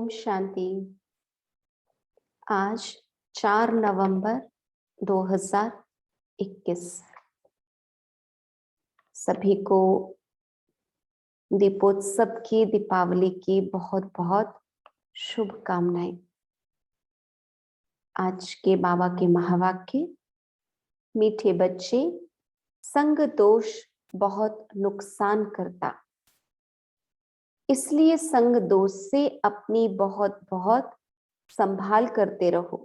ओम शांति। आज 4 नवंबर 2021 सभी को दीपोत्सव की, दीपावली की बहुत बहुत शुभकामनाएं। आज के बाबा के महावाक्य, मीठे बच्चे, संग दोष बहुत नुकसान करता, इसलिए संग दोष से अपनी बहुत बहुत संभाल करते रहो,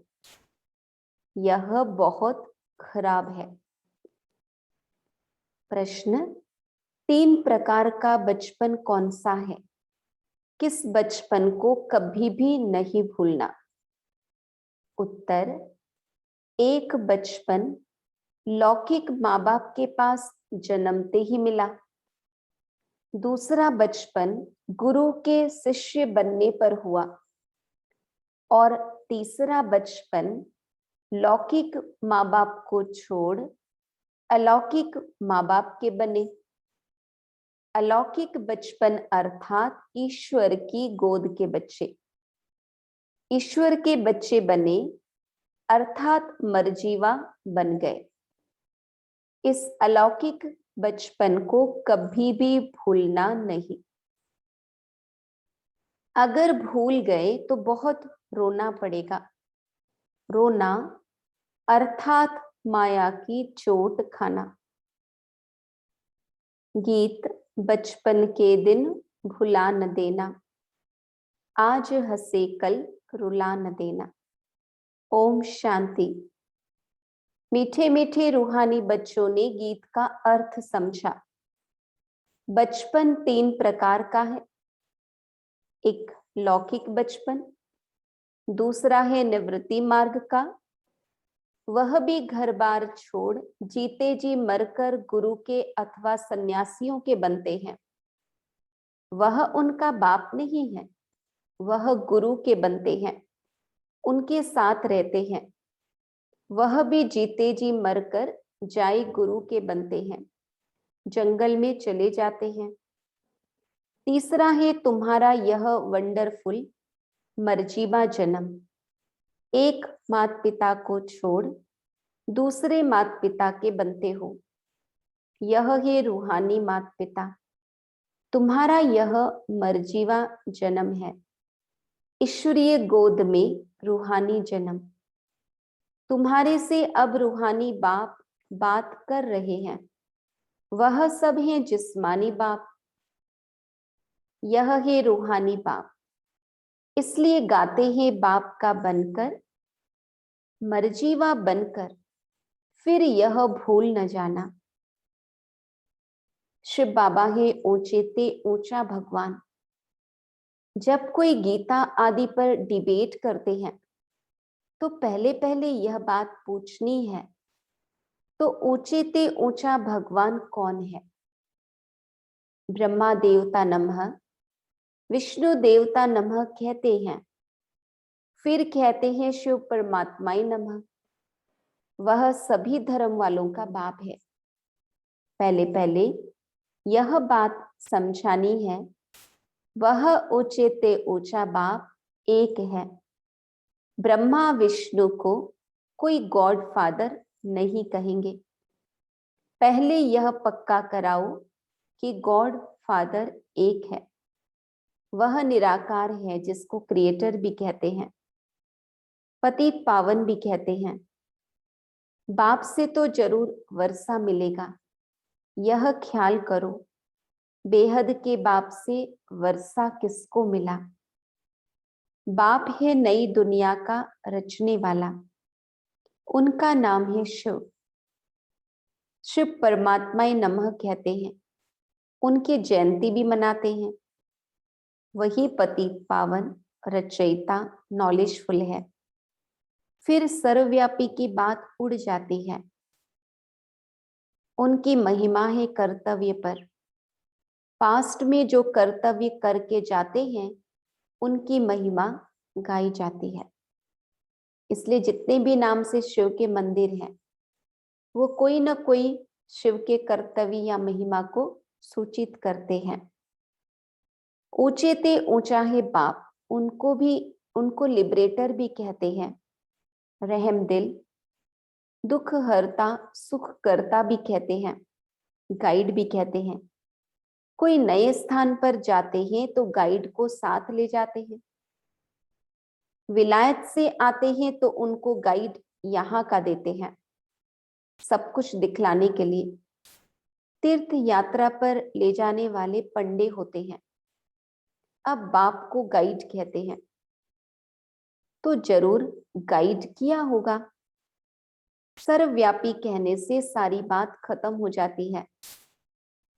यह बहुत खराब है। प्रश्न, 3 प्रकार का बचपन कौन सा है? किस बचपन को कभी भी नहीं भूलना? उत्तर, एक बचपन लौकिक माँ बाप के पास जन्मते ही मिला। दूसरा बचपन गुरु के शिष्य बनने पर हुआ और तीसरा बचपन लौकिक माँ बाप को छोड़ अलौकिक माँ बाप के बने। अलौकिक बचपन अर्थात ईश्वर की गोद के बच्चे, ईश्वर के बच्चे बने अर्थात मरजीवा बन गए। इस अलौकिक बचपन को कभी भी भूलना नहीं। अगर भूल गए तो बहुत रोना पड़ेगा। रोना अर्थात माया की चोट खाना। गीत, बचपन के दिन भुला न देना, आज हंसे कल रुला न देना। ओम शांति। मीठे मीठे रूहानी बच्चों ने गीत का अर्थ समझा। बचपन 3 प्रकार का है। एक लौकिक बचपन, दूसरा है निवृत्ति मार्ग का, वह भी घर बार छोड़ जीते जी मरकर गुरु के अथवा सन्यासियों के बनते हैं। वह उनका बाप नहीं है, वह गुरु के बनते हैं, उनके साथ रहते हैं। वह भी जीते जी मरकर जाई गुरु के बनते हैं, जंगल में चले जाते हैं। तीसरा है तुम्हारा यह वंडरफुल मर्जीबा जन्म। एक माता पिता को छोड़ दूसरे माता पिता के बनते हो, यह है रूहानी माता पिता। तुम्हारा यह मर्जीवा जन्म है, ईश्वरीय गोद में रूहानी जन्म। तुम्हारे से अब रूहानी बाप बात कर रहे हैं, वह सब हैं जिस्मानी बाप, यह है रूहानी बाप। इसलिए गाते हैं बाप का बनकर, मर्जीवा बनकर, फिर यह भूल न जाना। शिव बाबा है ऊंचे ते ऊंचा भगवान। जब कोई गीता आदि पर डिबेट करते हैं तो पहले पहले यह बात पूछनी है, तो ऊंचे ते ऊंचा भगवान कौन है? ब्रह्मा देवता नमः, विष्णु देवता नमः कहते हैं, फिर कहते हैं शिव परमात्माई नमः। वह सभी धर्म वालों का बाप है। पहले पहले यह बात समझानी है, वह ऊंचे ते ऊंचा बाप एक है। ब्रह्मा विष्णु को कोई गॉड फादर नहीं कहेंगे। पहले यह पक्का कराओ कि गॉड फादर एक है, वह निराकार है, जिसको क्रिएटर भी कहते हैं, पतित पावन भी कहते हैं। बाप से तो जरूर वर्षा मिलेगा, यह ख्याल करो। बेहद के बाप से वर्षा किसको मिला? बाप है नई दुनिया का रचने वाला, उनका नाम है शिव। शिव परमात्माए नमः कहते हैं, उनकी जयंती भी मनाते हैं। वही पतित पावन, रचयिता, नॉलेजफुल है। फिर सर्वव्यापी की बात उड़ जाती है। उनकी महिमा है कर्तव्य पर। पास्ट में जो कर्तव्य करके जाते हैं उनकी महिमा गाई जाती है। इसलिए जितने भी नाम से शिव के मंदिर हैं वो कोई ना कोई शिव के कर्तव्य या महिमा को सूचित करते हैं। ऊंचे ते ऊंचा है बाप, उनको लिबरेटर भी कहते हैं, रहम दिल, दुख हरता, सुख करता भी कहते हैं, गाइड भी कहते हैं। कोई नए स्थान पर जाते हैं तो गाइड को साथ ले जाते हैं। विलायत से आते हैं तो उनको गाइड यहाँ का देते हैं, सब कुछ दिखलाने के लिए। तीर्थ यात्रा पर ले जाने वाले पंडे होते हैं, अब बाप को गाइड कहते हैं, तो जरूर गाइड किया होगा। सर्वव्यापी कहने से सारी बात खत्म हो जाती है।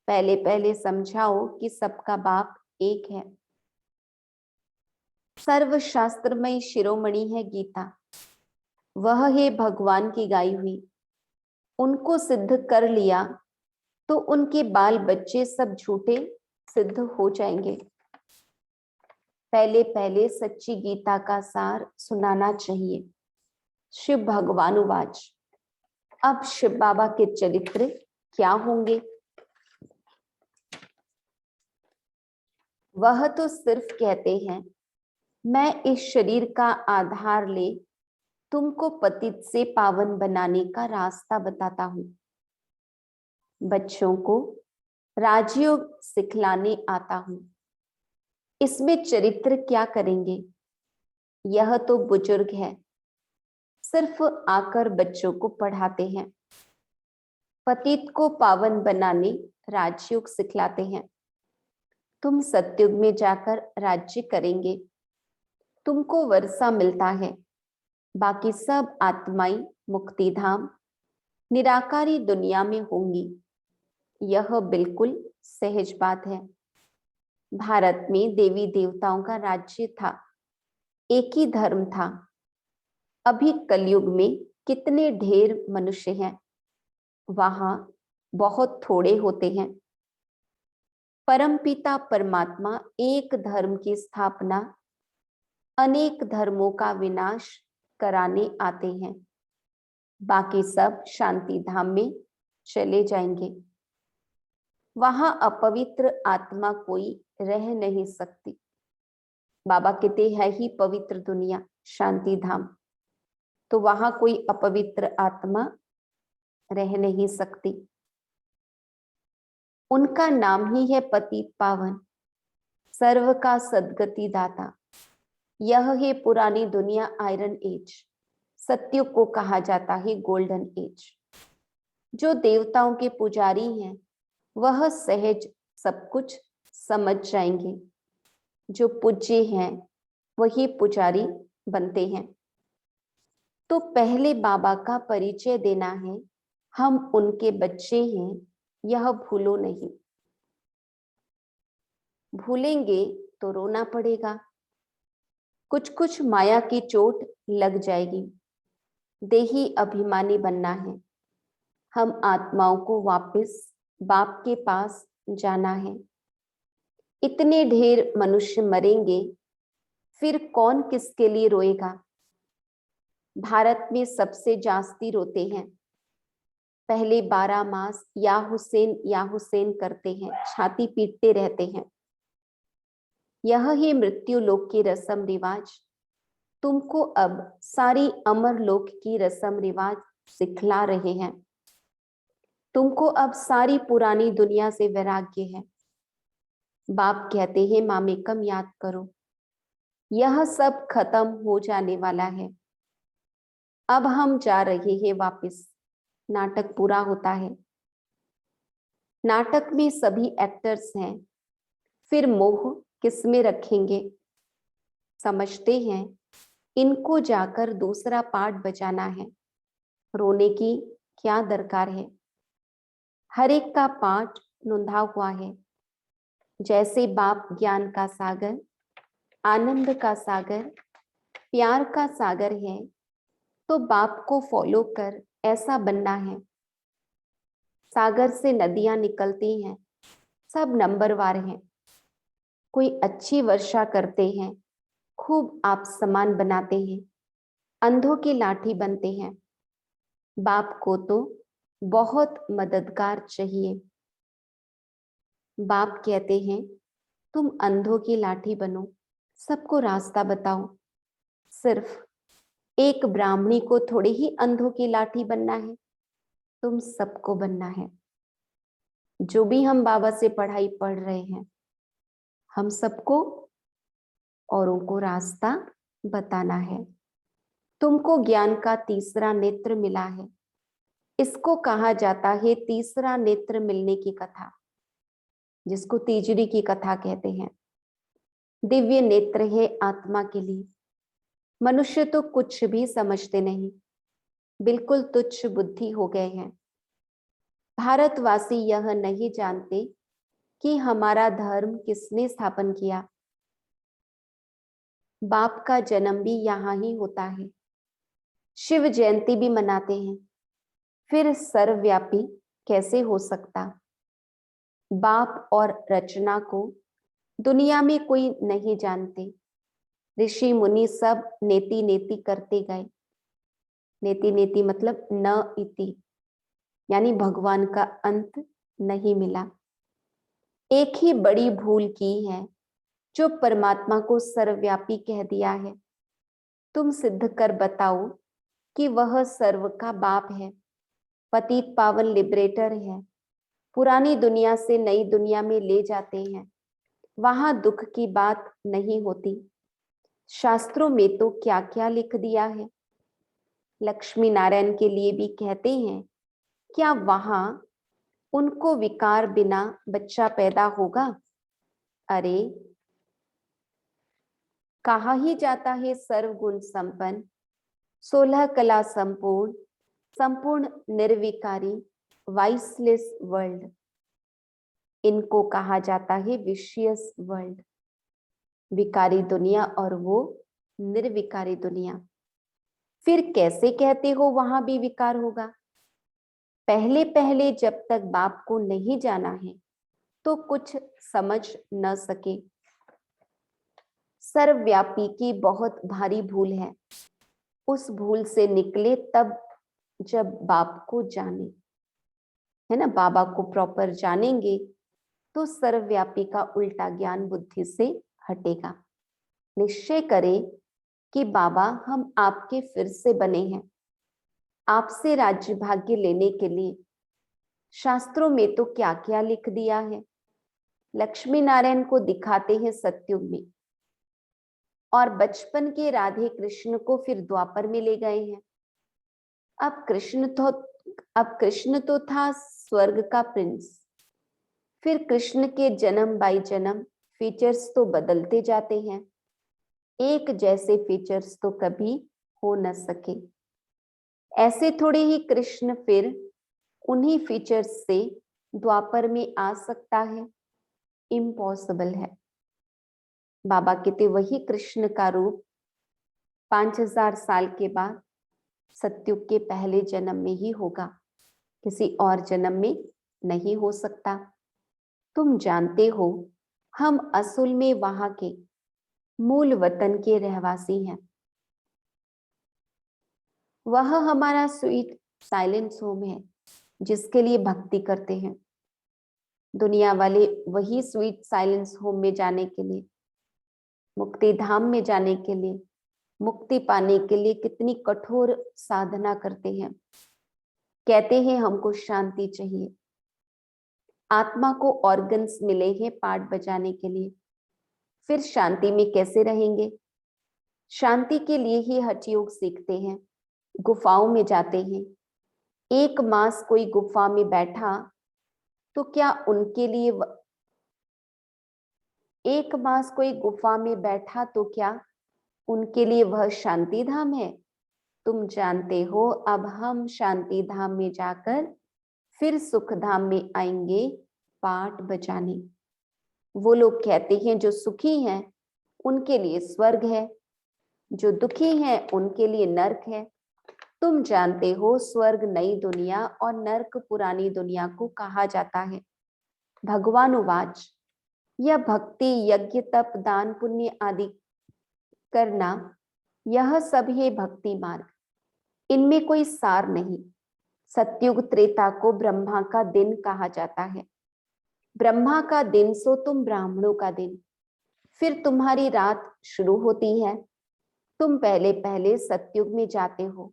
पहले पहले समझाओ कि सबका बाप एक है। सर्वशास्त्रमय शिरोमणि है गीता, वह है भगवान की गाई हुई। उनको सिद्ध कर लिया तो उनके बाल बच्चे सब झूठे सिद्ध हो जाएंगे। पहले पहले सच्ची गीता का सार सुनाना चाहिए। शिव भगवानुवाच। अब शिव बाबा के चरित्र क्या होंगे? वह तो सिर्फ कहते हैं, मैं इस शरीर का आधार ले तुमको पतित से पावन बनाने का रास्ता बताता हूं। बच्चों को राजयोग सिखलाने आता हूं। इसमें चरित्र क्या करेंगे? यह तो बुजुर्ग है, सिर्फ आकर बच्चों को पढ़ाते हैं। पतित को पावन बनाने राजयोग सिखलाते हैं। तुम सतयुग में जाकर राज्य करेंगे, तुमको वर्षा मिलता है। बाकी सब आत्माएं मुक्ति धाम निराकारी दुनिया में होंगी। यह बिल्कुल सहज बात है। भारत में देवी देवताओं का राज्य था, एक ही धर्म था। अभी कलयुग में कितने ढेर मनुष्य हैं, वहां बहुत थोड़े होते हैं। परमपिता परमात्मा एक धर्म की स्थापना, अनेक धर्मों का विनाश कराने आते हैं। बाकी सब शांति धाम में चले जाएंगे। वहां अपवित्र आत्मा कोई रह नहीं सकती। बाबा कहते है ही पवित्र दुनिया शांति धाम, तो वहां कोई अपवित्र आत्मा रह नहीं सकती। उनका नाम ही है पतित पावन, सर्व का सदगति दाता। यह है पुरानी दुनिया आयरन एज, सत्युग को कहा जाता है गोल्डन एज। जो देवताओं के पुजारी हैं वह सहज सब कुछ समझ जाएंगे। जो पूज्य हैं वही पुजारी बनते हैं। तो पहले बाबा का परिचय देना है, हम उनके बच्चे हैं, यह भूलो नहीं। भूलेंगे तो रोना पड़ेगा, कुछ कुछ माया की चोट लग जाएगी। देही अभिमानी बनना है। हम आत्माओं को वापस बाप के पास जाना है। इतने ढेर मनुष्य मरेंगे, फिर कौन किसके लिए रोएगा? भारत में सबसे जास्ती रोते हैं। पहले 12 मास या हुसैन करते हैं, छाती पीटते रहते हैं। यह ही मृत्यु लोक की रस्म रिवाज तुमको अब सारी अमर लोक की रस्म रिवाज सिखला रहे हैं। तुमको अब सारी पुरानी दुनिया से वैराग्य है। बाप कहते हैं मामेकम याद करो, यह सब खत्म हो जाने वाला है। अब हम जा रहे हैं वापस, नाटक पूरा होता है। नाटक में सभी एक्टर्स हैं, फिर मोह किस में रखेंगे? समझते हैं इनको जाकर दूसरा पार्ट बजाना है, रोने की क्या दरकार है? हर एक का पाठ नोंधा हुआ है। जैसे बाप ज्ञान का सागर, आनंद का सागर, प्यार का सागर है, तो बाप को फॉलो कर ऐसा बनना है। सागर से नदियां निकलती हैं, सब नंबरवार हैं। कोई अच्छी वर्षा करते हैं, खूब आप समान बनाते हैं, अंधों की लाठी बनते हैं। बाप को तो बहुत मददगार चाहिए। बाप कहते हैं तुम अंधों की लाठी बनो, सबको रास्ता बताओ। सिर्फ एक ब्राह्मणी को थोड़ी ही अंधों की लाठी बनना है, तुम सबको बनना है। जो भी हम बाबा से पढ़ाई पढ़ रहे हैं, हम सबको औरों को रास्ता बताना है। तुमको ज्ञान का तीसरा नेत्र मिला है। इसको कहा जाता है तीसरा नेत्र मिलने की कथा, जिसको तीजड़ी की कथा कहते हैं। दिव्य नेत्र है आत्मा के लिए। मनुष्य तो कुछ भी समझते नहीं, बिल्कुल तुच्छ बुद्धि हो गए हैं। भारतवासी यह नहीं जानते कि हमारा धर्म किसने स्थापन किया। बाप का जन्म भी यहाँ ही होता है, शिव जयंती भी मनाते हैं, फिर सर्वव्यापी कैसे हो सकता। बाप और रचना को दुनिया में कोई नहीं जानते। ऋषि मुनि सब नेति नेति करते गए। नेति नेति मतलब न इति, यानी भगवान का अंत नहीं मिला। एक ही बड़ी भूल की है, जो परमात्मा को सर्वव्यापी कह दिया है। तुम सिद्ध कर बताओ कि वह सर्व का बाप है, पतित पावन लिबरेटर है। पुरानी दुनिया से नई दुनिया में ले जाते हैं, वहां दुख की बात नहीं होती। शास्त्रों में तो क्या क्या लिख दिया है। लक्ष्मी नारायण के लिए भी कहते हैं, क्या वहां उनको विकार बिना बच्चा पैदा होगा? अरे, कहा ही जाता है सर्वगुण संपन्न, 16 कला संपूर्ण, संपूर्ण निर्विकारी, वाइसलेस वर्ल्ड। इनको कहा जाता है विशियस वर्ल्ड, विकारी दुनिया और वो निर्विकारी दुनिया। फिर कैसे कहते हो वहां भी विकार होगा? पहले पहले जब तक बाप को नहीं जाना है तो कुछ समझ न सके। सर्वव्यापी की बहुत भारी भूल है। उस भूल से निकले तब जब बाप को जाने, है ना, बाबा को प्रॉपर जानेंगे तो सर्वव्यापी का उल्टा ज्ञान बुद्धि से हटेगा। निश्चय करें कि बाबा हम आपके फिर से बने हैं, आपसे राज्य भाग्य लेने के लिए। शास्त्रों में तो क्या क्या लिख दिया है। लक्ष्मी नारायण को दिखाते हैं सतयुग में, और बचपन के राधे कृष्ण को फिर द्वापर में ले गए हैं। अब कृष्ण तो था स्वर्ग का प्रिंस। फिर कृष्ण के जन्म बाई जन्म फीचर्स तो बदलते जाते हैं। एक जैसे फीचर्स तो कभी हो न सके। ऐसे थोड़े ही कृष्ण फिर उन्हीं फीचर्स से द्वापर में आ सकता है? इम्पॉसिबल है। बाबा कहते वही कृष्ण का रूप 5000 साल के बाद सतयुग के पहले जन्म में ही होगा, किसी और जन्म में नहीं हो सकता। तुम जानते हो हम असल में वहां के मूल वतन के रहवासी हैं। वह हमारा स्वीट साइलेंस होम है, जिसके लिए भक्ति करते हैं। दुनिया वाले वही स्वीट साइलेंस होम में जाने के लिए, मुक्ति धाम में जाने के लिए, मुक्ति पाने के लिए कितनी कठोर साधना करते हैं। कहते हैं हमको शांति चाहिए। आत्मा को ऑर्गन्स मिले हैं पार्ट बजाने के लिए, फिर शांति में कैसे रहेंगे? शांति के लिए ही हठ योग सीखते हैं, गुफाओं में जाते हैं। एक मास कोई गुफा में बैठा तो क्या उनके लिए एक मास कोई गुफा में बैठा तो क्या उनके लिए वह शांति धाम है? तुम जानते हो अब हम शांति धाम में जाकर फिर सुख धाम में आएंगे पाठ बजाने। वो लोग कहते हैं जो सुखी हैं उनके लिए स्वर्ग है, जो दुखी हैं उनके लिए नरक है। तुम जानते हो स्वर्ग नई दुनिया और नरक पुरानी दुनिया को कहा जाता है। भगवान उवाच, यह भक्ति यज्ञ तप दान पुण्य आदि करना, यह सब है भक्ति मार्ग। इनमें कोई सार नहीं। सतयुग त्रेता को ब्रह्मा का दिन कहा जाता है। ब्रह्मा का दिन सो तुम ब्राह्मणों का दिन। फिर तुम्हारी रात शुरू होती है। तुम पहले पहले सतयुग में जाते हो,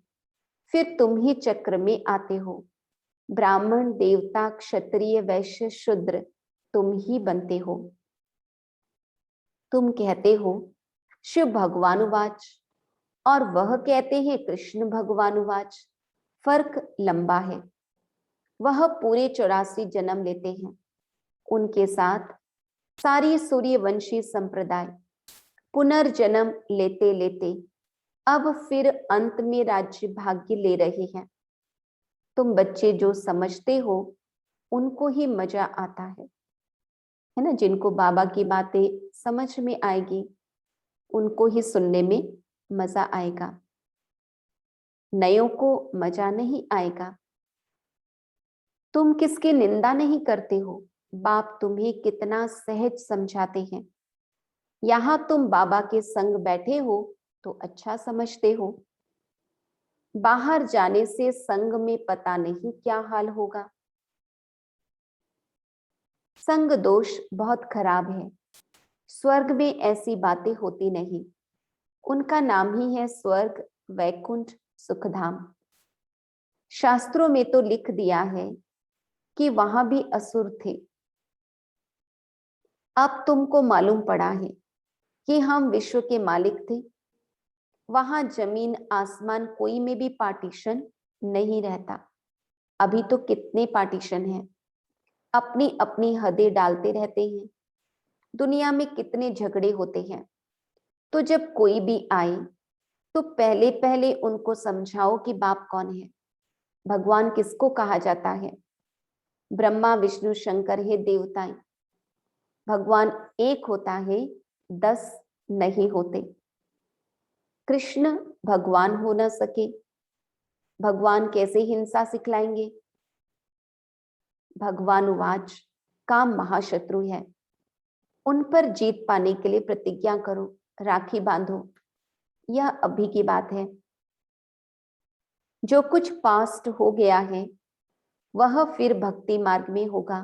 फिर तुम ही चक्र में आते हो। ब्राह्मण, देवता, क्षत्रिय, वैश्य, शूद्र तुम ही बनते हो। तुम कहते हो शिव भगवानुवाच और वह कहते हैं कृष्ण भगवानुवाच। फर्क लंबा है। वह पूरे 84 जन्म लेते हैं। उनके साथ सारी सूर्यवंशी संप्रदाय पुनर्जन्म लेते लेते अब फिर अंत में राज्य भाग्य ले रहे हैं। तुम बच्चे जो समझते हो उनको ही मजा आता है ना। जिनको बाबा की बातें समझ में आएगी उनको ही सुनने में मजा आएगा, नयों को मजा नहीं आएगा। तुम किसकी निंदा नहीं करते हो, बाप तुम्हें कितना सहज समझाते हैं। यहां तुम बाबा के संग बैठे हो तो अच्छा समझते हो, बाहर जाने से संग में पता नहीं क्या हाल होगा। संग दोष बहुत खराब है। स्वर्ग में ऐसी बातें होती नहीं। उनका नाम ही है स्वर्ग, वैकुंठ, सुखधाम। शास्त्रों में तो लिख दिया है कि वहां भी असुर थे। अब तुमको मालूम पड़ा है कि हम विश्व के मालिक थे। वहां जमीन आसमान कोई में भी पार्टीशन नहीं रहता। अभी तो कितने पार्टीशन हैं, अपनी अपनी हदें डालते रहते हैं। दुनिया में कितने झगड़े होते हैं। तो जब कोई भी आए तो पहले पहले उनको समझाओ कि बाप कौन है, भगवान किसको कहा जाता है। ब्रह्मा, विष्णु, शंकर है देवताएं। भगवान एक होता है, 10 नहीं होते। कृष्ण भगवान हो न सके, भगवान कैसे हिंसा सिखलाएंगे। भगवान वाच काम महाशत्रु है। उन पर जीत पाने के लिए प्रतिज्ञा करो, राखी बांधो। यह अभी की बात है। जो कुछ पास्ट हो गया है वह फिर भक्ति मार्ग में होगा।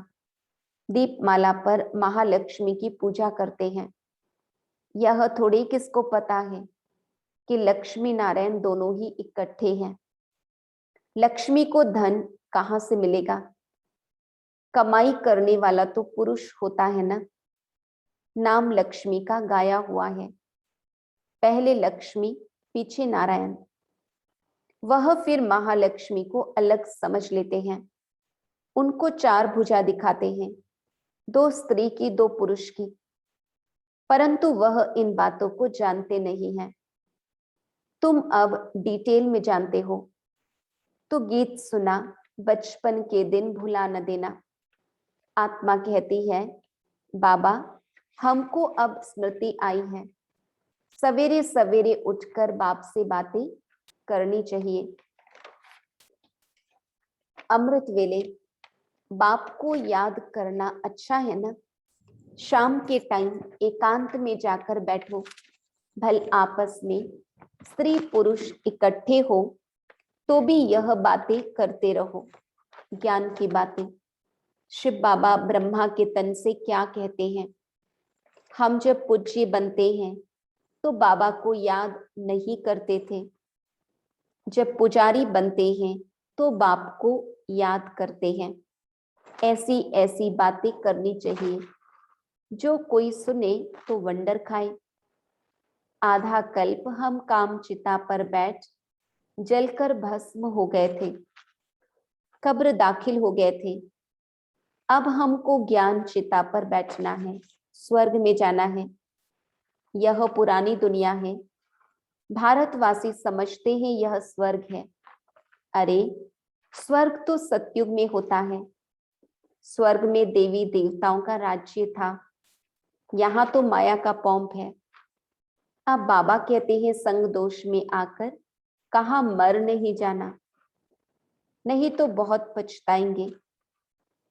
दीपमाला पर महालक्ष्मी की पूजा करते हैं। यह थोड़ी किसको पता है कि लक्ष्मी नारायण दोनों ही इकट्ठे हैं। लक्ष्मी को धन कहां से मिलेगा, कमाई करने वाला तो पुरुष होता है ना। नाम लक्ष्मी का गाया हुआ है, पहले लक्ष्मी पीछे नारायण। वह फिर महालक्ष्मी को अलग समझ लेते हैं। उनको 4 भुजा दिखाते हैं, 2 स्त्री की, 2 पुरुष की, परंतु वह इन बातों को जानते नहीं हैं। तुम अब डिटेल में जानते हो। तो गीत सुना, बचपन के दिन भुला न देना। आत्मा कहती है बाबा हमको अब स्मृति आई है, सवेरे सवेरे उठकर बाप से बातें करनी चाहिए। अमृत वेले बाप को याद करना अच्छा है ना। शाम के टाइम एकांत में जाकर बैठो, भल आपस में स्त्री पुरुष इकट्ठे हो तो भी यह बातें करते रहो, ज्ञान की बातें। शिव बाबा ब्रह्मा के तन से क्या कहते हैं, हम जब पूज्य बनते हैं तो बाबा को याद नहीं करते थे, जब पुजारी बनते हैं तो बाप को याद करते हैं। ऐसी ऐसी बातें करनी चाहिए, जो कोई सुने तो वंडर खाए। आधा कल्प हम काम चिता पर बैठ जलकर भस्म हो गए थे, कब्र दाखिल हो गए थे। अब हमको ज्ञान चिता पर बैठना है, स्वर्ग में जाना है। यह पुरानी दुनिया है। भारतवासी समझते हैं यह स्वर्ग है। अरे स्वर्ग तो सतयुग में होता है। स्वर्ग में देवी देवताओं का राज्य था, यहाँ तो माया का पौंप है। अब बाबा कहते हैं संग दोष में आकर कहाँ मर नहीं जाना, नहीं तो बहुत पछताएंगे।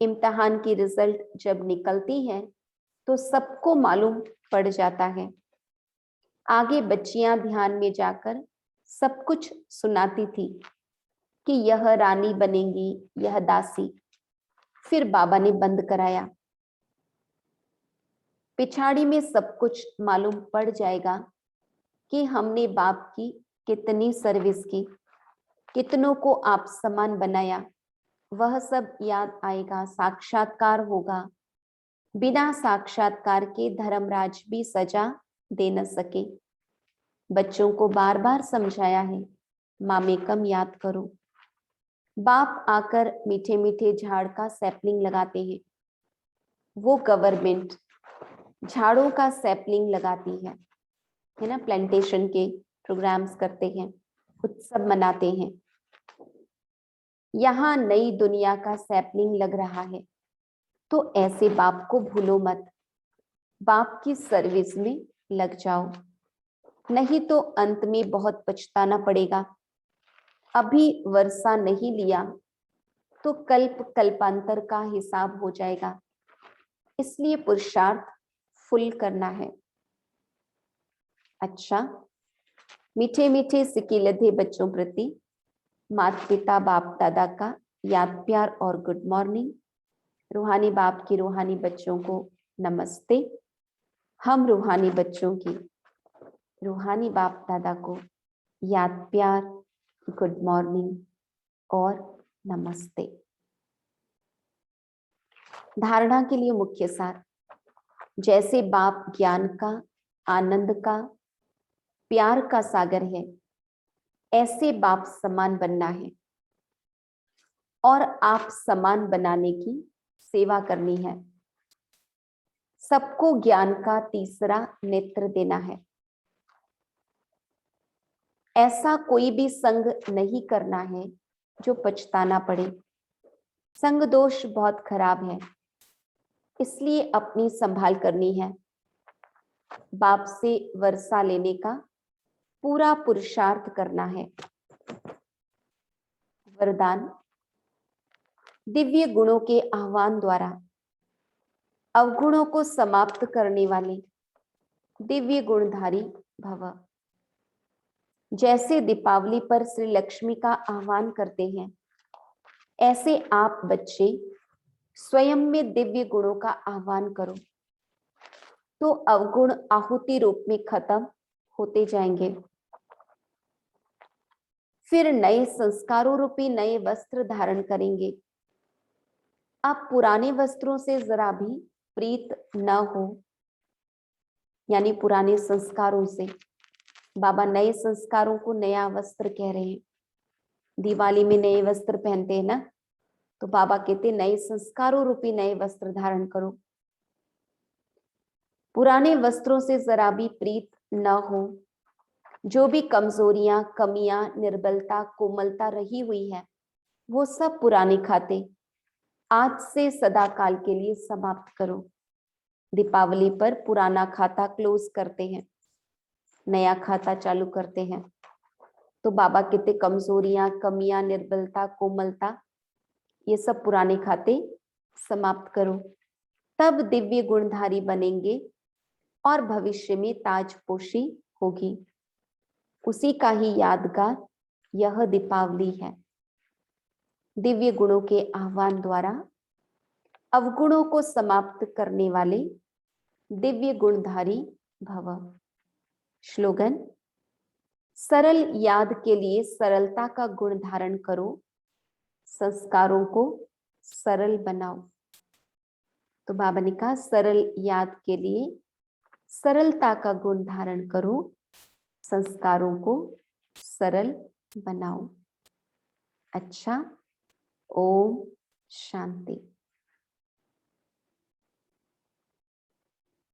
इम्तिहान की रिजल्ट जब निकलती है तो सबको मालूम पड़ जाता है। आगे बच्चियां ध्यान में जाकर सब कुछ सुनाती थी कि यह रानी बनेगी, यह दासी। फिर बाबा ने बंद कराया। पिछाड़ी में सब कुछ मालूम पड़ जाएगा कि हमने बाप की कितनी सर्विस की, कितनों को आप समान बनाया, वह सब याद आएगा, साक्षात्कार होगा। बिना साक्षात्कार के धर्मराज भी सजा दे न सके। बच्चों को बार बार समझाया है, मामेकम याद करो। बाप आकर मीठे मीठे झाड़ का सैपलिंग लगाते हैं। वो गवर्नमेंट झाड़ों का सैपलिंग लगाती है ना, प्लांटेशन के प्रोग्राम्स करते हैं, उत्सव मनाते हैं। यहाँ नई दुनिया का सैपलिंग लग रहा है, तो ऐसे बाप को भूलो मत। बाप की सर्विस में लग जाओ, नहीं तो अंत में बहुत पछताना पड़ेगा। अभी वर्षा नहीं लिया तो कल्प कल्पांतर का हिसाब हो जाएगा। इसलिए पुरुषार्थ फुल करना है। अच्छा, मीठे मीठे सिकिलधे बच्चों प्रति माता पिता बाप दादा का याद प्यार और गुड मॉर्निंग। रूहानी बाप की रूहानी बच्चों को नमस्ते। हम रूहानी बच्चों की रूहानी बाप दादा को याद प्यार, गुड मॉर्निंग और नमस्ते। धारणा के लिए मुख्य सार, जैसे बाप ज्ञान का, आनंद का, प्यार का सागर है, ऐसे बाप समान बनना है और आप समान बनाने की सेवा करनी है। सबको ज्ञान का तीसरा नेत्र देना है। ऐसा कोई भी संग नहीं करना है जो पछताना पड़े। संग दोष बहुत खराब है, इसलिए अपनी संभाल करनी है। बाप से वर्षा लेने का पूरा पुरुषार्थ करना है। वरदान, दिव्य गुणों के आह्वान द्वारा अवगुणों को समाप्त करने वाले दिव्य गुणधारी भव। जैसे दीपावली पर श्री लक्ष्मी का आह्वान करते हैं, ऐसे आप बच्चे स्वयं में दिव्य गुणों का आह्वान करो, तो अवगुण आहुति रूप में खत्म होते जाएंगे। फिर नए संस्कारों रूपी नए वस्त्र धारण करेंगे। आप पुराने वस्त्रों से जरा भी प्रीत न हो, यानी पुराने संस्कारों से। बाबा नए संस्कारों को नया वस्त्र कह रहे हैं। दिवाली में नए वस्त्र पहनते हैं ना, तो बाबा कहते नए संस्कारों रूपी नए वस्त्र धारण करो। पुराने वस्त्रों से जरा भी प्रीत न हो। जो भी कमजोरियां, कमियां, निर्बलता, कोमलता रही हुई है, वो सब पुराने खाते आज से सदा काल के लिए समाप्त करो। दीपावली पर पुराना खाता क्लोज करते हैं, नया खाता चालू करते हैं। तो बाबा कहते कमजोरियां, कमियां, निर्बलता, कोमलता, ये सब पुराने खाते समाप्त करो, तब दिव्य गुणधारी बनेंगे और भविष्य में ताजपोशी होगी। उसी का ही यादगार यह दीपावली है। दिव्य गुणों के आह्वान द्वारा अवगुणों को समाप्त करने वाले दिव्य गुणधारी भव। श्लोगन, सरल याद के लिए सरलता का गुण धारण करो, संस्कारों को सरल बनाओ। तो बाबा ने कहा सरल याद के लिए सरलता का गुण धारण करो, संस्कारों को सरल बनाओ। अच्छा, ओम शांति।